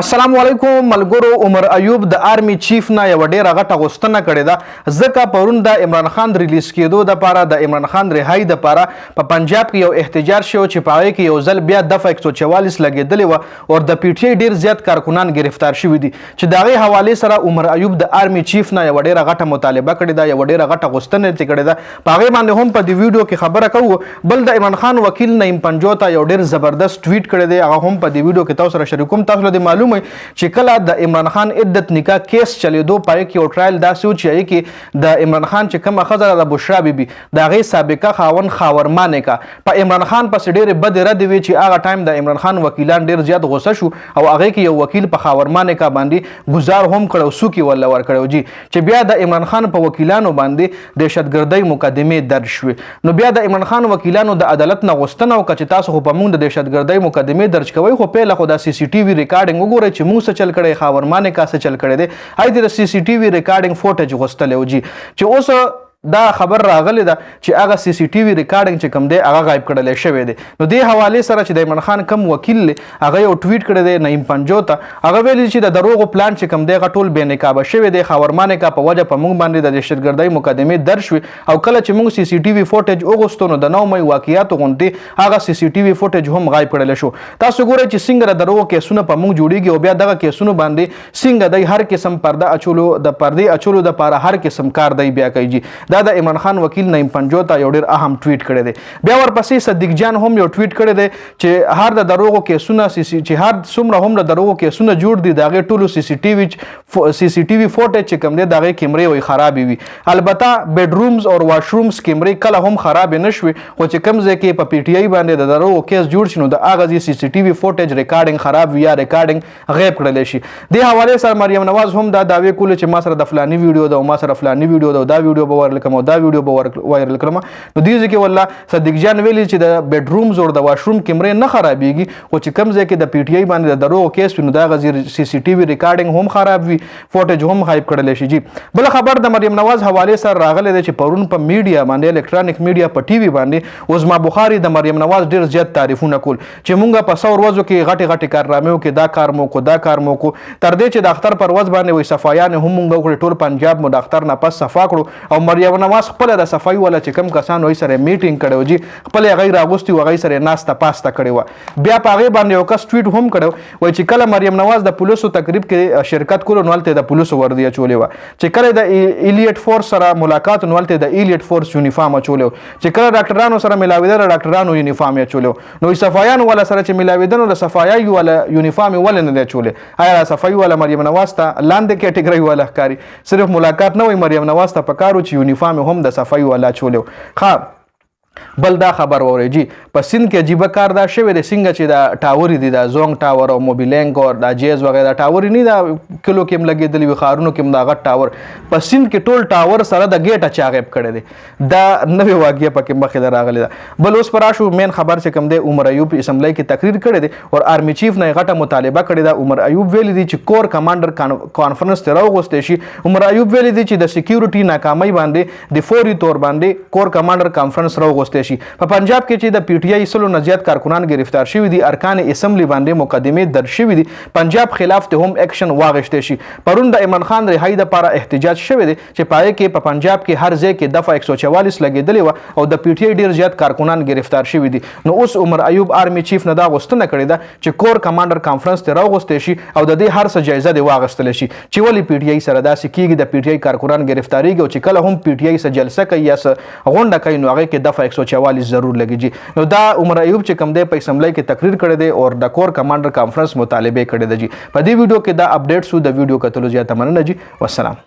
السلام علیکم ملګرو. عمر ایوب د آرمی چیف نه یو ډیره غټه غوښتنه کړې ده، ځکه پرون د عمران خان ریلیز کېدو دپاره د عمران خان رهایی دپاره په پنجاب کې یو احتجاج شو چې په هغې کې یو ځل بیا دفعه 144 لګېدلې وه او د پی ټي آی ډېر زیات کارکنان گرفتار شوي دي چې د هغې حوالې سره عمر ایوب د آرمی چیف نه یوه ډیره غټه مطالبه کړې ده، یوه ډیره غټه غوښتنه یې کړې ده. په هغې باندې هم په دې ویډیو کې خبره کوو. بل د عمران خان وکیل نعیم پنجو ته یو ډېر زبردست ټویټ کړی دی، هغه هم په دې ویډیو کې تاسو سره شریکوم. تاسو له دې معلومه چې کله د عمران خان عدت نکاح کیس چلیدو پای کې یو ټرایل داسې و چې هغې کې د عمران خان چې کومه ښځه ده د بشرا بیبي د هغې سابقه خاوند خاورما نکاح په عمران خان پسې ډېرې بدې ردې وې چې هغه ټایم د عمران خان وکیلان ډېر زیات غوسه شو او هغې کې یو وکیل په خاورما نکاح باندې ګزار هم کړی او څوک یې ورله ورکړی جي چې بیا د عمران خان په وکیلانو باندې دهشتګردۍ مقدمې درج شوې. نو بیا د عمران خان وکیلانو د عدالت نه غوښتنه وکړه چې تاسو خو په موږ د دهشتګردۍ مقدمې درج کوئ، خو پیله خو دا سی سی ټي وي ریکارډینګ وګورئ چې موږ څه چل کړی، خاورما نکاح څه چل کړی دی. هغې د سی سی ټي وي ریکارډینګ فوټیج غوښتلی و جي چې اوس دا خبر راغلی ده چې هغه سی سی ټي وي ریکارډینګ چې کوم دی هغه غایب کړلی شوی دی. نو دې حوالې سره چې د عمران خان کم وکیل دی هغه یو ټویټ کړی دی نعیم پنجو ته، هغه ویلي چې د دروغو پلان چې کوم دی هغه ټول بې نقابه شوی دی، خاورما نکاح په وجه په موږ باندې د دهشتګردۍ مقدمې درج شوې او کله چې موږ سی سی ټي وي فوټیج وغوښتو نو د 9 مۍ واقعیاتو غوندې هغه سی سی ټي وي فوټیج هم غایب کړلی شو. تاسو ګورئ چې څنګه د دروغو کیسونه په موږ جوړیږي او بیا دغه کیسونو باندې څنګه دی هر قسم پرده اچولو د پردې اچولو دپاره هر قسم کار دی بیا کوي جي. دا د عمران خان وکیل نعیم پنجو ته یو ډېر اهم ټویټ کړی دی. بیا ورپسې صدیق جان هم یو ټویټ کړی دی چې هر د دروغو کیسونه چې هر څومره هم د دروغو کیسونه جوړ دي د هغې ټولو سی سی ټي وي فوټیج چې کوم دی د هغې کیمرې وایي خرابې وي. البته بیډرومز او واشرومز کیمرې کله هم خرابې نه شوې، خو چې کوم ځای کې په پی ټي آی باندې د دروغو کیس جوړ شي نو د هغه ځای سی سی ټي وي فوټیج ریکارډینګ خراب وي یا ریکارډینګ غیب کړلی شي. دې حوالې سره مریم نواز هم دا دعوې کولې چې ما سره د فلاني ویډیو ده او ما سره فلاني ویډیو ده او دا ویډیو به وایرل کړم او دا ویډیو به وایرل کړم. نو دې ځای کې والله صدیق جان ویلي چې د بیډرومز او د واشروم کیمرې نه خرابېږي، خو چې کوم ځای کې د پی ټي آی باندې د دروغو کیس وي نو د هغه ځای سی سی ټي وي ریکارډینګ هم خراب وي، فوټیج هم غایب کړلی شي جي. بله خبر د مریم نواز حوالې سره راغلی دی چې پرون په میډیا باندې الکترونیک میډیا په ټي وي باندې عظما بخاري د مریم نواز ډېر زیات تعریفونه کول چې مونږ په 100 ورځو کې غټې غټې کارنامې وکړې، دا کار مو وکړو دا کار مو وکړو، تر دې چې د اختر پر ورځ باندې وایي صفایانې هم مونږ وکړې، ټول پنجاب مو د اختر نه پس صفا کړو او مریم نواز خپله د صفایي والا چې کوم کسان وایي سره میټینګ کړی و جي خپل یې هغوی راغوستي و هغوی سره یې ناسته پاسته کړې وه. بیا په هغې باندې یو کس ټویټ هم کړی وایي چې کله مریم نواز د پولیسو تقریب کې شرکت کولو نو هلته یې د پولیسو وردي اچولې وه، چې کله د ایلیټ فورس سره ملاقات نو هلته یې د ایلیټ فورس یونیفارم اچولی و، چې کله ډاکټرانو سره میلاوېده د ډاکټرانو یونیفارم یې اچولی و. نو صفایانو والا سره چې میلاوېده نو د صفایي والا یونیفارم یې ولې نه دی اچولی؟ آیا صفایي والا مریم نواز ته لاندې کیټګرۍ والا ښکاري؟ صرف ملاقات نه وایي، مریم نواز ته پکار و چې یونیفارم هم د صفایي والا اچولی و. بل دا خبر وورئ جي په سند کې عجیبه کار دا شوی دی، څنګه چې دا ټاورې دي د زونګ ټاور او موبیلینک او دا جیز وغیره ټاورې نه دا کلو کې هم لګېدلي وي، ښارونو کې هم دا غټ ټاور په سند کې ټول ټاور سره د ګیټه چا غیب کړی دی. دا نوې واقعه پکې مخې ته راغلې ده. بل اوس پر راشو مین خبر چې کوم دی عمر ایوب اسمبلی کې تقریر کړی دی او آرمی چیف نه یې غټه مطالبه کړې ده. عمر ایوب ویلي دی چې کور کمانډر کانفرنس ته راوغوستی شي. عمر ایوب ویلي دی چې د سکیورټي ناکامۍ باندې د فوري طور باندې کور کمانډر کانفرنس راوغوستی شي. په پنجاب کې چې د پی ټي آی 100 نه زیات کارکنان گرفتار شوي دي، ارکان اسمبلی باندې مقدمې درج شوي دي، پنجاب خلاف ته هم اکشن واغشتی شي. پرون د عمران خان رهایی دپاره احتجاج شوی دی چې په هغې کې په پنجاب کې هر ځای کې دفعه 144 لګېدلې وه او د پی ټي آی ډېر زیات کارکنان گرفتار شوي دي. نو اوس عمر ایوب آرمی چیف نه دا غوښتنه کړې ده چې کور کمانډر کانفرنس ته راوغوستی شي او د دې هر څه جایزه دې واخیستلی شي چې ولې پی ټي آی سره داسې کېږي، د پی ټي آی کارکنان گرفتاریږي او چې کله هم پی ټي آی څه جلسه کوي یا څه غونډه کوي نو هغې کې دفعه 144 ضرور لګي جي. نو دا عمر ایوب چې کوم دی په اسمبلی کې تقریر کړی دی او د کور کمانډر کانفرنس مطالبه کړې ده جي. په دې ویډیو کې دا اپډیټ شو، د ویډیو کتلو زیاته مننه جي. والسلام.